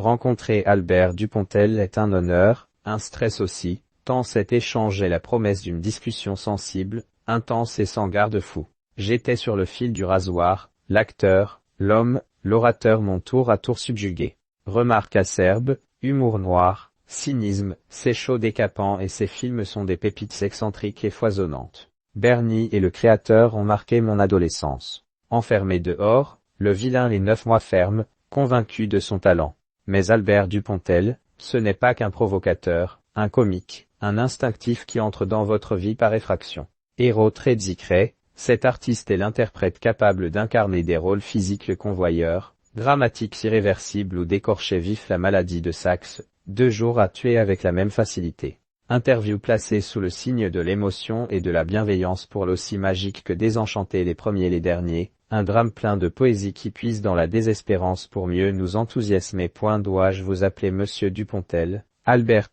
Rencontrer Albert Dupontel est un honneur, un stress aussi, tant cet échange est la promesse d'une discussion sensible, intense et sans garde-fou. J'étais sur le fil du rasoir, l'acteur, l'homme, l'orateur m'ont tour à tour subjugué. Remarques acerbes, humour noir, cynisme, c'est chaud décapant et ces films sont des pépites excentriques et foisonnantes. Bernie et le créateur ont marqué mon adolescence. Enfermé dehors, le vilain les 9 mois ferme, convaincu de son talent. Mais Albert Dupontel, ce n'est pas qu'un provocateur, un comique, un instinctif qui entre dans votre vie par effraction. Héros très discret, cet artiste est l'interprète capable d'incarner des rôles physiques le convoyeur, dramatiques irréversibles ou d'écorcher vif la maladie de Saxe, 2 jours à tuer avec la même facilité. Interview placée sous le signe de l'émotion et de la bienveillance pour l'aussi magique que désenchanté les premiers et les derniers, un drame plein de poésie qui puise dans la désespérance pour mieux nous enthousiasmer. Dois-je vous appeler Monsieur Dupontel, Albert ?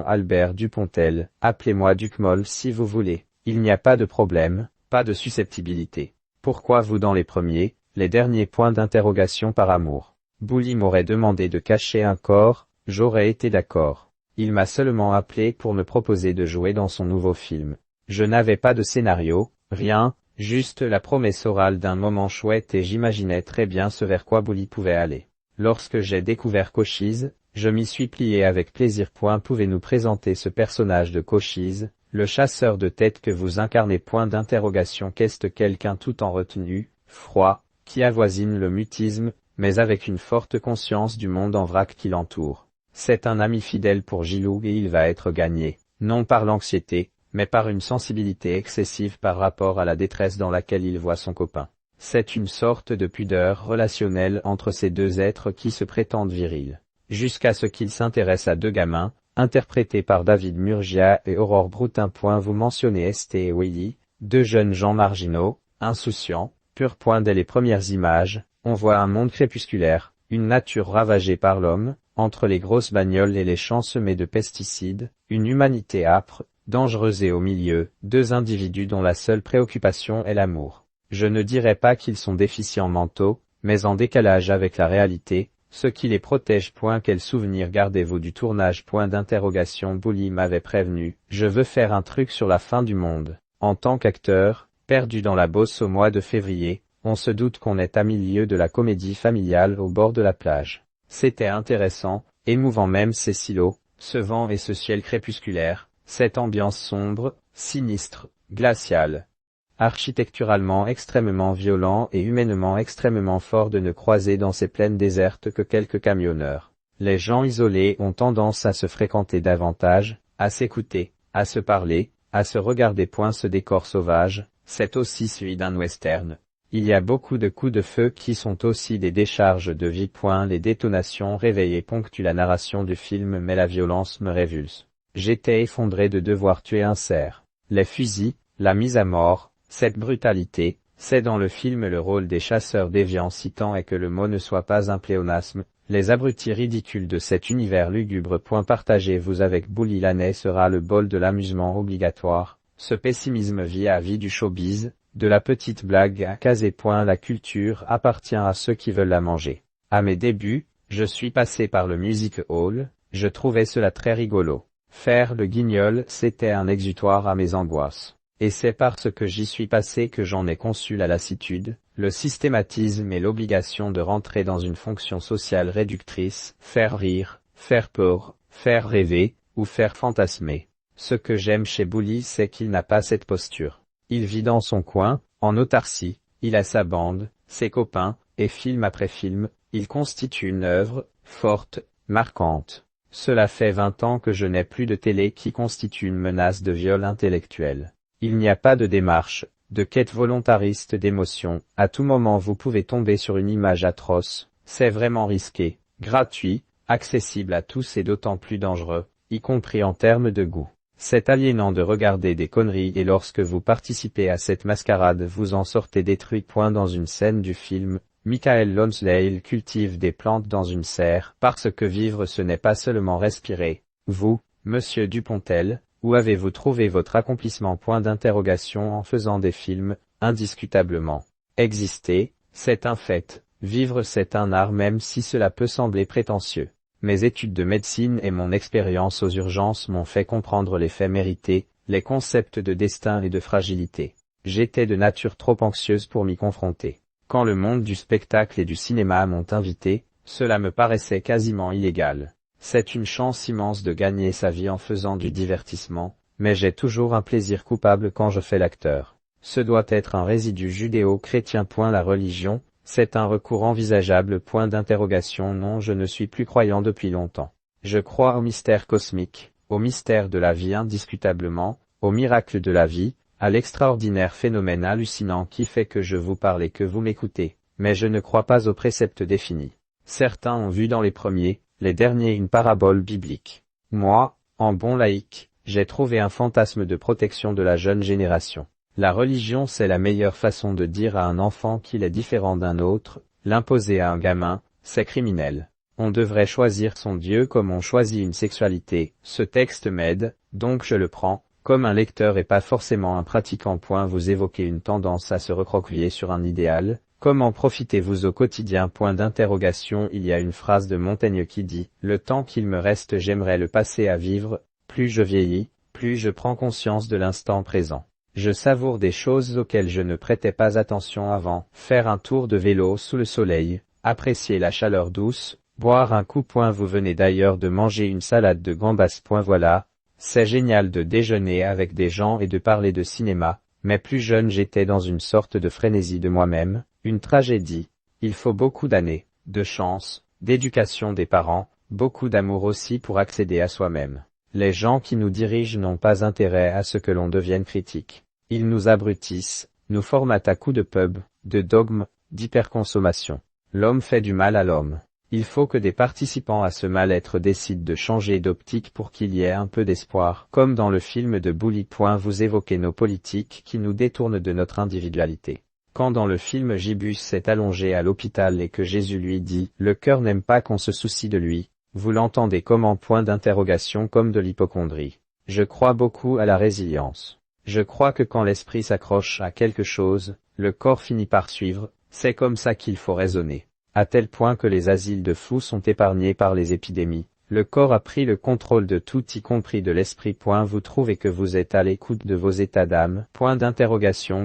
Albert Dupontel, appelez-moi Duc Moll si vous voulez, il n'y a pas de problème, pas de susceptibilité. Pourquoi vous dans les premiers, les derniers ? Par amour. Bouli m'aurait demandé de cacher un corps, j'aurais été d'accord. Il m'a seulement appelé pour me proposer de jouer dans son nouveau film. Je n'avais pas de scénario, rien, juste la promesse orale d'un moment chouette et j'imaginais très bien ce vers quoi Bouli pouvait aller. Lorsque j'ai découvert Cochise, je m'y suis plié avec plaisir. Pouvez-nous présenter ce personnage de Cochise, le chasseur de tête que vous incarnez ? Qu'est-ce quelqu'un tout en retenue, froid, qui avoisine le mutisme, mais avec une forte conscience du monde en vrac qui l'entoure. C'est un ami fidèle pour Gilou et il va être gagné, non par l'anxiété, mais par une sensibilité excessive par rapport à la détresse dans laquelle il voit son copain. C'est une sorte de pudeur relationnelle entre ces 2 êtres qui se prétendent virils. Jusqu'à ce qu'ils s'intéressent à 2 gamins, interprétés par David Murgia et Aurore Broutin. Vous mentionnez St et Willy, 2 jeunes gens marginaux, insouciants, purs. Dès les premières images, on voit un monde crépusculaire, une nature ravagée par l'homme, entre les grosses bagnoles et les champs semés de pesticides, une humanité âpre, dangereuse et au milieu, 2 individus dont la seule préoccupation est l'amour. Je ne dirais pas qu'ils sont déficients mentaux, mais en décalage avec la réalité, ce qui les protège. Quel souvenir gardez-vous du tournage ? Bouli m'avait prévenu, je veux faire un truc sur la fin du monde. En tant qu'acteur, perdu dans la Beauce au mois de février, on se doute qu'on est à milieu de la comédie familiale au bord de la plage. C'était intéressant, émouvant même ces silos, ce vent et ce ciel crépusculaire, cette ambiance sombre, sinistre, glaciale. Architecturalement extrêmement violent et humainement extrêmement fort de ne croiser dans ces plaines désertes que quelques camionneurs. Les gens isolés ont tendance à se fréquenter davantage, à s'écouter, à se parler, à se regarder. Ce décor sauvage, c'est aussi celui d'un western. Il y a beaucoup de coups de feu qui sont aussi des décharges de vie. Les détonations réveillées ponctuent la narration du film mais la violence me révulse. J'étais effondré de devoir tuer un cerf. Les fusils, la mise à mort, cette brutalité, c'est dans le film le rôle des chasseurs déviants si tant est que le mot ne soit pas un pléonasme, les abrutis ridicules de cet univers lugubre. Partagez-vous avec Bouli, l'année sera le bol de l'amusement obligatoire, ce pessimisme vis-à-vis du showbiz, de la petite blague à caser. La culture appartient à ceux qui veulent la manger. À mes débuts, je suis passé par le music hall, je trouvais cela très rigolo. Faire le guignol, c'était un exutoire à mes angoisses. Et c'est parce que j'y suis passé que j'en ai conçu la lassitude, le systématisme et l'obligation de rentrer dans une fonction sociale réductrice, faire rire, faire peur, faire rêver, ou faire fantasmer. Ce que j'aime chez Bouli c'est qu'il n'a pas cette posture. Il vit dans son coin, en autarcie, il a sa bande, ses copains, et film après film, il constitue une œuvre, forte, marquante. Cela fait 20 ans que je n'ai plus de télé qui constitue une menace de viol intellectuel. Il n'y a pas de démarche, de quête volontariste d'émotion, à tout moment vous pouvez tomber sur une image atroce, c'est vraiment risqué, gratuit, accessible à tous et d'autant plus dangereux, y compris en termes de goût. C'est aliénant de regarder des conneries et lorsque vous participez à cette mascarade vous en sortez détruit. Dans une scène du film, Michael Lonsdale cultive des plantes dans une serre parce que vivre ce n'est pas seulement respirer. Vous, Monsieur Dupontel, où avez-vous trouvé votre accomplissement ? En faisant des films, indiscutablement. Exister, c'est un fait, Vivre c'est un art même si cela peut sembler prétentieux. Mes études de médecine et mon expérience aux urgences m'ont fait comprendre les faits mérités, les concepts de destin et de fragilité. J'étais de nature trop anxieuse pour m'y confronter. Quand le monde du spectacle et du cinéma m'ont invité, cela me paraissait quasiment illégal. C'est une chance immense de gagner sa vie en faisant du divertissement, mais j'ai toujours un plaisir coupable quand je fais l'acteur. Ce doit être un résidu judéo-chrétien. La religion, c'est un recours envisageable. Non, je ne suis plus croyant depuis longtemps. Je crois au mystère cosmique, au mystère de la vie indiscutablement, au miracle de la vie, à l'extraordinaire phénomène hallucinant qui fait que je vous parle et que vous m'écoutez, mais je ne crois pas aux préceptes définis. Certains ont vu dans les premiers, les derniers une parabole biblique. Moi, en bon laïc, j'ai trouvé un fantasme de protection de la jeune génération. La religion c'est la meilleure façon de dire à un enfant qu'il est différent d'un autre, l'imposer à un gamin, c'est criminel. On devrait choisir son Dieu comme on choisit une sexualité. Ce texte m'aide, donc je le prends, comme un lecteur et pas forcément un pratiquant. Vous évoquez une tendance à se recroqueviller sur un idéal, comment profitez-vous au quotidien? Il y a une phrase de Montaigne qui dit « Le temps qu'il me reste j'aimerais le passer à vivre, plus je vieillis, plus je prends conscience de l'instant présent. Je savoure des choses auxquelles je ne prêtais pas attention avant, faire un tour de vélo sous le soleil, apprécier la chaleur douce, boire un coup. Vous venez d'ailleurs de manger une salade de gambas. Voilà, c'est génial de déjeuner avec des gens et de parler de cinéma, mais plus jeune j'étais dans une sorte de frénésie de moi-même, une tragédie. Il faut beaucoup d'années, de chance, d'éducation des parents, beaucoup d'amour aussi pour accéder à soi-même. Les gens qui nous dirigent n'ont pas intérêt à ce que l'on devienne critique. Ils nous abrutissent, nous formatent à coups de pub, de dogmes, d'hyperconsommation. L'homme fait du mal à l'homme. Il faut que des participants à ce mal-être décident de changer d'optique pour qu'il y ait un peu d'espoir. Comme dans le film de Bully. Vous évoquez nos politiques qui nous détournent de notre individualité. Quand dans le film Gibus s'est allongé à l'hôpital et que Jésus lui dit « Le cœur n'aime pas qu'on se soucie de lui », vous l'entendez comment? Comme de l'hypocondrie. Je crois beaucoup à la résilience. Je crois que quand l'esprit s'accroche à quelque chose, le corps finit par suivre, c'est comme ça qu'il faut raisonner. À tel point que les asiles de fous sont épargnés par les épidémies. Le corps a pris le contrôle de tout y compris de l'esprit. Vous trouvez que vous êtes à l'écoute de vos états d'âme?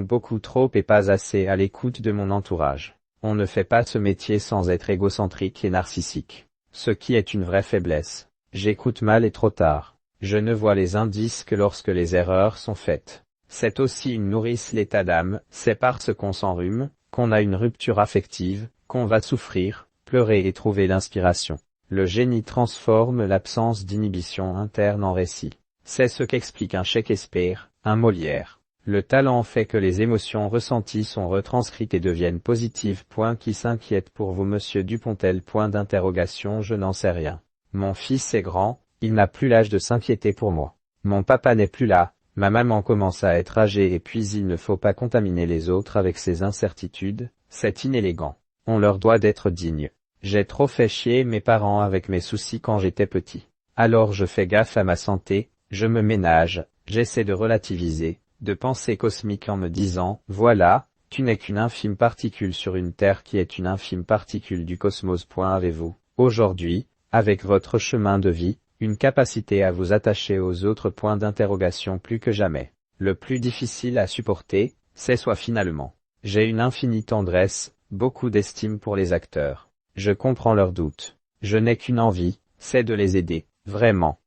Beaucoup trop et pas assez à l'écoute de mon entourage. On ne fait pas ce métier sans être égocentrique et narcissique. Ce qui est une vraie faiblesse. J'écoute mal et trop tard. Je ne vois les indices que lorsque les erreurs sont faites. C'est aussi une nourrice l'état d'âme, c'est parce qu'on s'enrhume, qu'on a une rupture affective, qu'on va souffrir, pleurer et trouver l'inspiration. Le génie transforme l'absence d'inhibition interne en récit. C'est ce qu'explique un Shakespeare, un Molière. Le talent fait que les émotions ressenties sont retranscrites et deviennent positives. Qui s'inquiète pour vous monsieur Dupontel? Je n'en sais rien. Mon fils est grand, il n'a plus l'âge de s'inquiéter pour moi. Mon papa n'est plus là, ma maman commence à être âgée et puis il ne faut pas contaminer les autres avec ses incertitudes, c'est inélégant. On leur doit d'être digne. J'ai trop fait chier mes parents avec mes soucis quand j'étais petit. Alors je fais gaffe à ma santé, je me ménage, j'essaie de relativiser, de penser cosmique en me disant, voilà, tu n'es qu'une infime particule sur une Terre qui est une infime particule du cosmos. Avez-vous, aujourd'hui, avec votre chemin de vie, une capacité à vous attacher aux autres? Plus que jamais. Le plus difficile à supporter, c'est soi finalement. J'ai une infinie tendresse, beaucoup d'estime pour les acteurs. Je comprends leurs doutes. Je n'ai qu'une envie, c'est de les aider, vraiment.